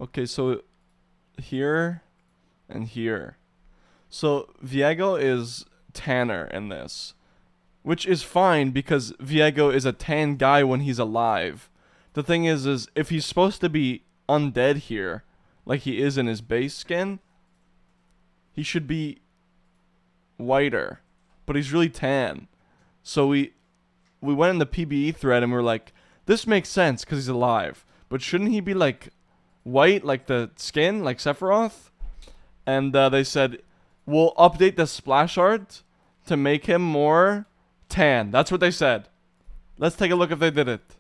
Okay, so here and here. So Viego is tanner in this, which is fine because Viego is a tan guy when he's alive. The thing is if he's supposed to be undead here, like he is in his base skin, he should be whiter, but he's really tan. So we went in the PBE thread and we were like, this makes sense because he's alive, but shouldn't he be like white, like the skin, like Sephiroth? And they said, we'll update the splash art to make him more tan. That's what they said. Let's take a look if they did it.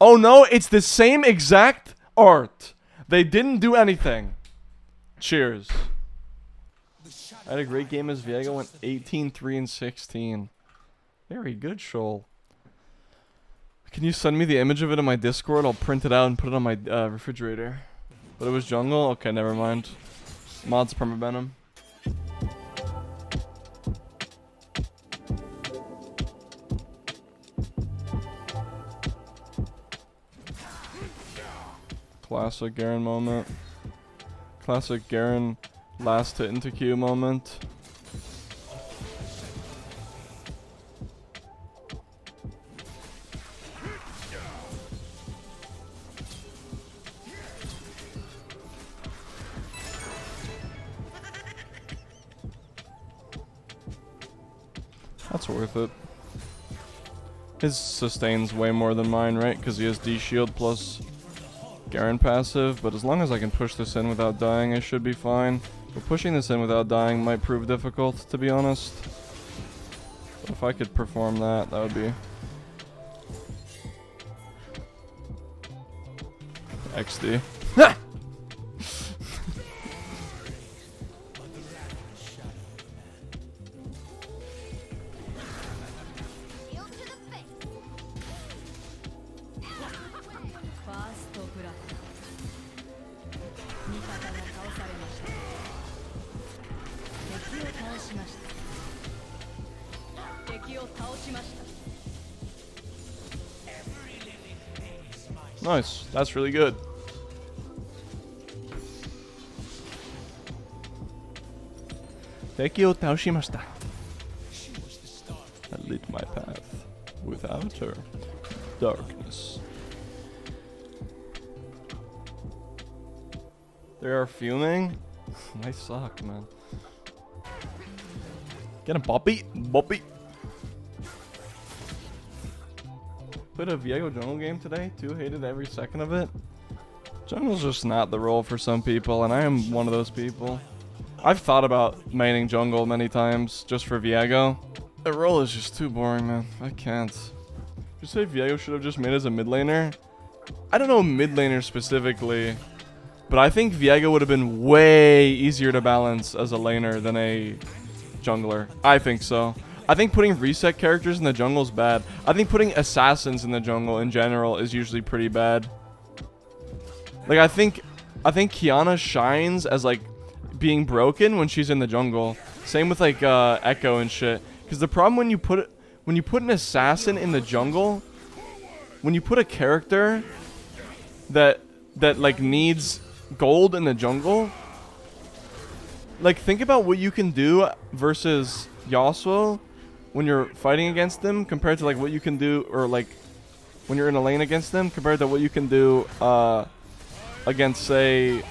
Oh no, it's the same exact art. They didn't do anything. Cheers. I had a great game as Viego, went 18, 3, and 16. Very good, Shoal. Can you send me the image of it in my Discord? I'll print it out and put it on my refrigerator. But it was jungle? Okay, never mind. Mods permaban him. Classic Garen moment. Classic Garen last hit into Q moment. That's worth it. His sustains way more than mine, right? Because he has D-shield plus Garen passive. But as long as I can push this in without dying, I should be fine. But pushing this in without dying might prove difficult, to be honest. But if I could perform that, that would be XD. Nice. That's really good. Tekio taoshimashita. I lit my path. Without her, darkness. They are fuming? I suck, man. Get him, Boppy. Boppy. Played a Viego jungle game today, too. Hated every second of it. Jungle's just not the role for some people, and I am one of those people. I've thought about maining jungle many times just for Viego. The role is just too boring, man. I can't. You say Viego should have just made as a mid laner? I don't know mid laner specifically, but I think Viego would have been way easier to balance as a laner than a jungler. I think so. I think putting reset characters in the jungle is bad. I think putting assassins in the jungle in general is usually pretty bad. Like I think Kiana shines as like being broken when she's in the jungle. Same with like Echo and shit. Because the problem when you put an assassin in the jungle, when you put a character that like needs gold in the jungle, like think about what you can do versus Yasuo when you're fighting against them compared to like what you can do, or like when you're in a lane against them compared to what you can do against, say,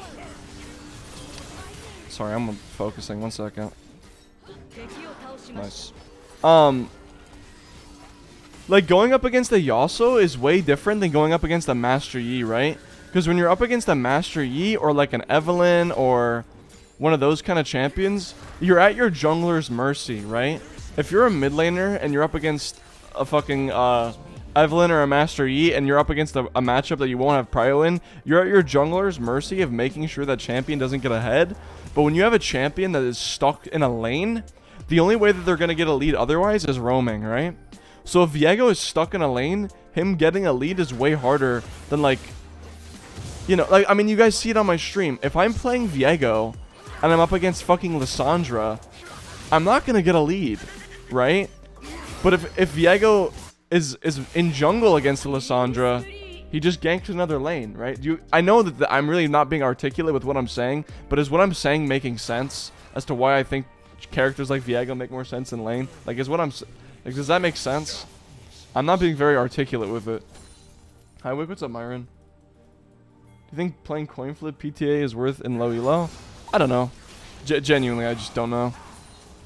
sorry, I'm focusing, 1 second. Nice. Like going up against a Yasuo is way different than going up against a Master Yi, right? Because when you're up against a Master Yi or like an Evelynn or one of those kind of champions, you're at your jungler's mercy, right? If you're a mid laner and you're up against a fucking Evelynn or a Master Yi and you're up against a matchup that you won't have prio in, you're at your jungler's mercy of making sure that champion doesn't get ahead. But when you have a champion that is stuck in a lane, the only way that they're going to get a lead otherwise is roaming, right? So if Viego is stuck in a lane, him getting a lead is way harder than like, you know, like, I mean, you guys see it on my stream. If I'm playing Viego and I'm up against fucking Lissandra, I'm not going to get a lead, right? But if Viego is in jungle against Lissandra He just ganked another lane, right? I know that I'm really not being articulate with what I'm saying, but is what I'm saying making sense as to why I think characters like Viego make more sense in lane? Like, like, does that make sense? I'm not being very articulate with it. Hi, Wick, what's up, Myron? Do you think playing coin flip PTA is worth in low elo? I don't know. Genuinely, I just don't know.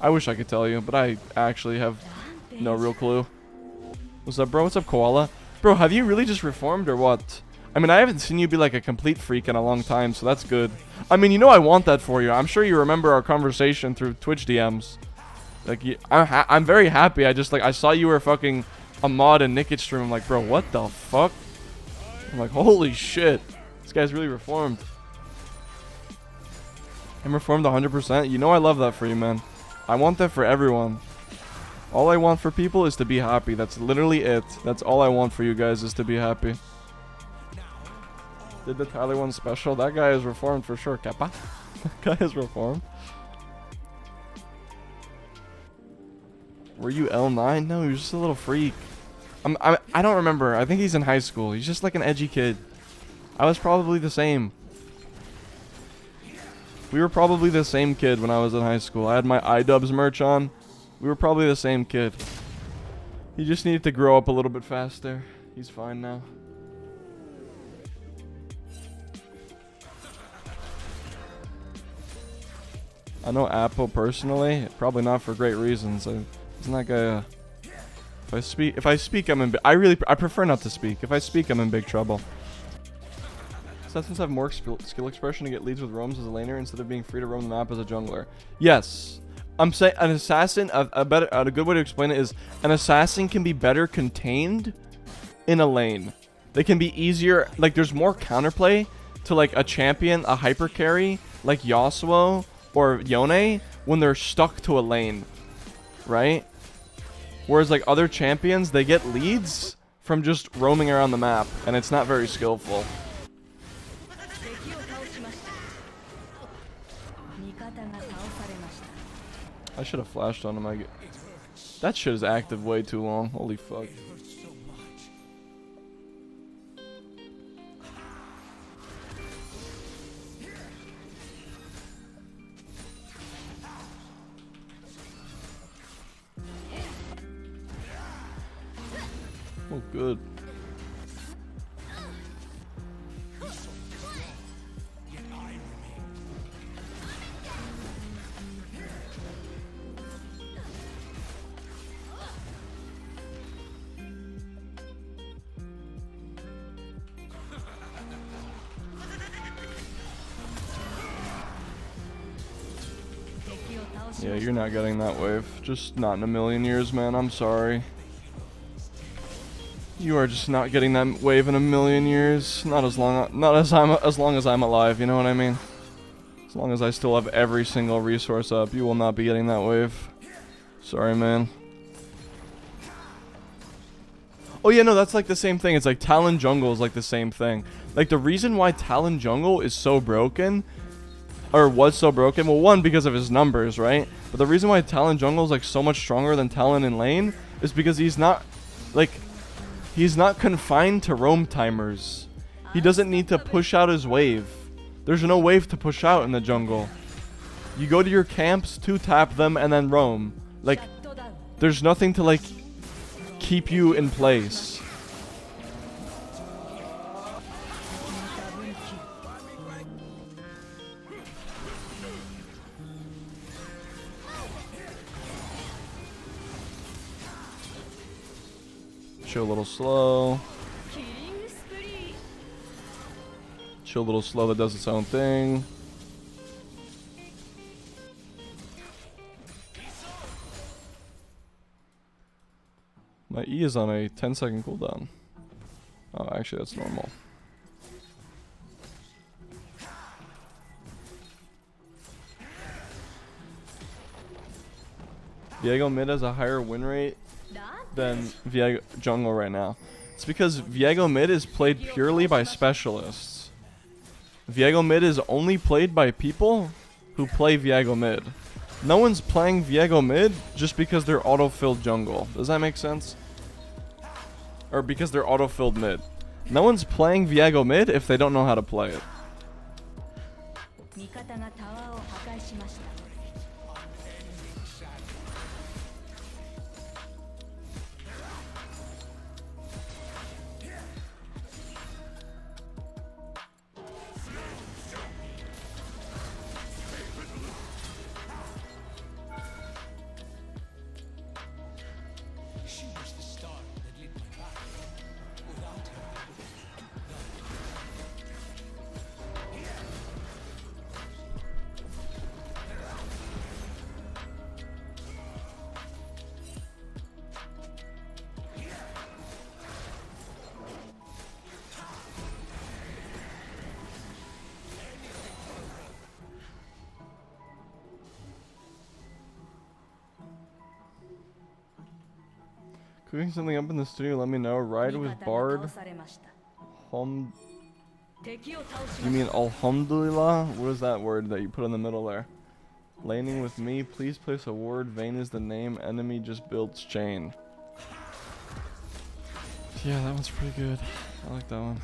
I wish I could tell you, but I actually have no real clue. What's up, bro? What's up, Koala? Bro, have you really just reformed or what? I mean, I haven't seen you be like a complete freak in a long time, so that's good. I mean, you know I want that for you. I'm sure you remember our conversation through Twitch DMs. Like, I'm very happy. I saw you were fucking a mod in Nicket's stream. I'm like, bro, what the fuck? I'm like, holy shit. This guy's really reformed. I'm reformed 100%. You know I love that for you, man. I want that for everyone. All I want for people is to be happy. That's literally it. That's all I want for you guys is to be happy. Did the Tyler one special? That guy is reformed for sure, Kappa. That guy is reformed. Were you L9? No, he was just a little freak. I don't remember. I think he's in high school. He's just like an edgy kid. I was probably the same. We were probably the same kid when I was in high school. I had my iDubbbz merch on. We were probably the same kid. He just needed to grow up a little bit faster. He's fine now. I know Apple personally, probably not for great reasons. Isn't that guy? If I speak, I'm in. I prefer not to speak. If I speak, I'm in big trouble. Assassins have more skill expression to get leads with roams as a laner instead of being free to roam the map as a jungler. Yes, I'm saying an assassin. A good way to explain it is an assassin can be better contained in a lane. They can be easier. Like there's more counterplay to like a champion, a hyper carry like Yasuo or Yone when they're stuck to a lane, right? Whereas like other champions, they get leads from just roaming around the map, and it's not very skillful. I should have flashed on him. That shit is active way too long. Holy fuck. Oh, good. Yeah, you're not getting that wave. Just not in a million years, man. I'm sorry. You are just not getting that wave in a million years. Not as long as I'm alive, you know what I mean? As long as I still have every single resource up, you will not be getting that wave. Sorry, man. Oh yeah, no, that's like the same thing. It's like Talon jungle is like the same thing. Like the reason why Talon jungle is so broken, or was so broken, well, one, because of his numbers, right? But the reason why Talon jungle is like so much stronger than Talon in lane is because he's not confined to roam timers. He doesn't need to push out his wave. There's no wave to push out in the jungle. You go to your camps, 2-tap them, and then roam. Like, there's nothing to like keep you in place. Chill a little slow. Chill a little slow that does its own thing. My E is on a 10-second cooldown. Oh, actually, that's normal. Viego mid has a higher win rate than Viego jungle right now. It's because Viego mid is played purely by specialists. Viego mid is only played by people who play Viego mid. No one's playing Viego mid just because they're auto-filled jungle. Does that make sense? Or because they're auto-filled mid. No one's playing Viego mid if they don't know how to play it. Cooking something up in the studio, let me know. Riot with Bard. You mean Alhamdulillah? What is that word that you put in the middle there? Laning with me, please place a ward. Vayne is the name. Enemy just builds chain. Yeah, that one's pretty good. I like that one.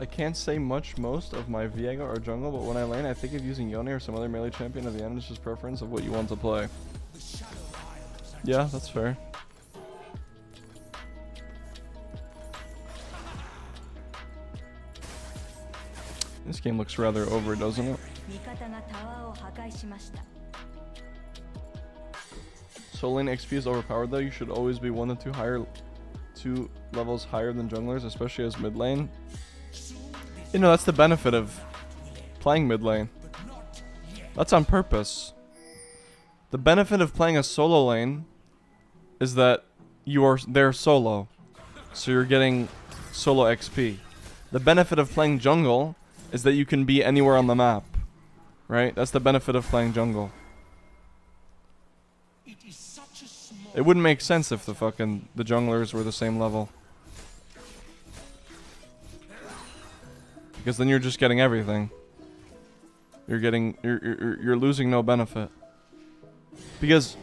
I can't say most of my Viego or jungle, but when I lane, I think of using Yone or some other melee champion at the end. It's just preference of what you want to play. Yeah, that's fair. This game looks rather over, doesn't it? Soul lane XP is overpowered though. You should always be 1 to 2 levels higher than junglers, especially as mid lane. You know, that's the benefit of playing mid lane. That's on purpose. The benefit of playing a solo lane is that they're solo, so you're getting solo XP. The benefit of playing jungle is that you can be anywhere on the map, right? That's the benefit of playing jungle. It wouldn't make sense if the junglers were the same level. Because then you're just getting everything. You're losing no benefit. Because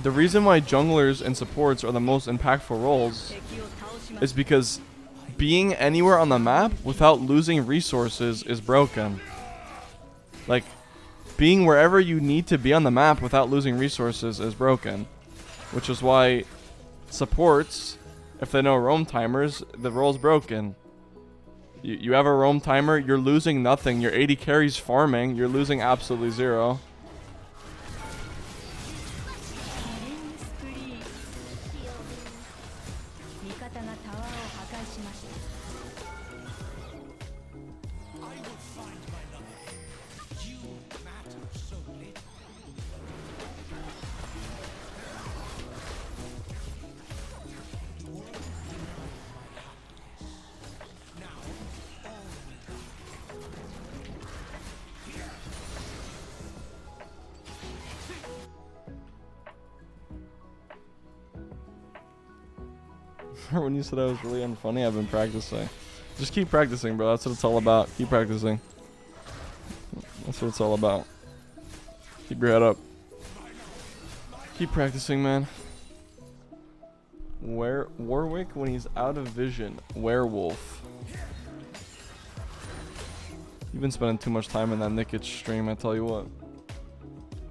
the reason why junglers and supports are the most impactful roles is because being anywhere on the map without losing resources is broken. Like, being wherever you need to be on the map without losing resources is broken. Which is why supports, if they know roam timers, the role's broken. You have a roam timer, you're losing nothing. Your 80 carries farming, you're losing absolutely zero. When you said I was really unfunny, I've been practicing. Just keep practicing, bro. That's what it's all about. Keep practicing. That's what it's all about. Keep your head up. Keep practicing, man. Warwick when he's out of vision. Werewolf. You've been spending too much time in that Nickage stream, I tell you what.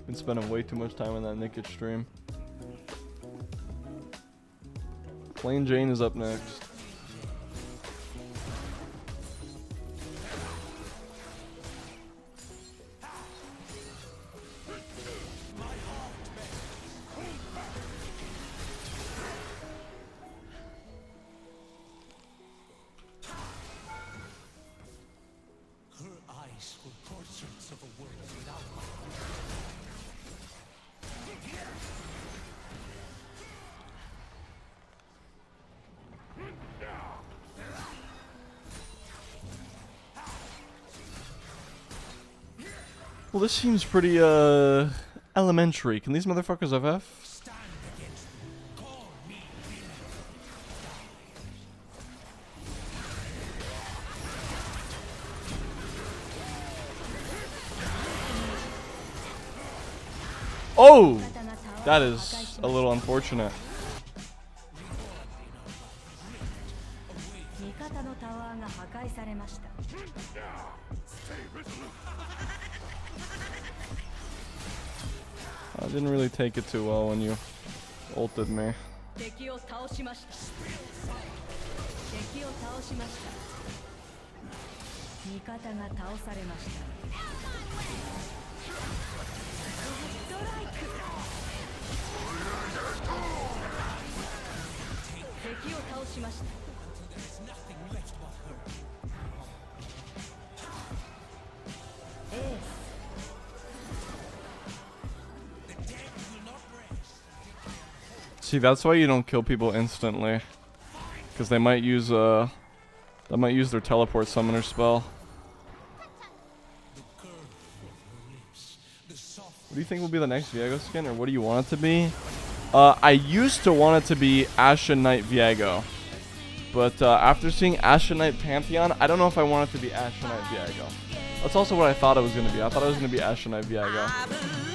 Been spending way too much time in that Nickage stream. Plain Jane is up next. Well, this seems pretty, elementary. Can these motherfuckers FF? Oh! That is a little unfortunate. I didn't really take it too well when you ulted me. See, that's why you don't kill people instantly, because they might use their teleport summoner spell. What do you think will be the next Viego skin, or what do you want it to be? I used to want it to be Ashen Knight Viego, but after seeing Ashen Knight Pantheon, I don't know if I want it to be Ashen Knight Viego. That's also what I thought it was going to be. I thought it was going to be Ashen Knight Viego.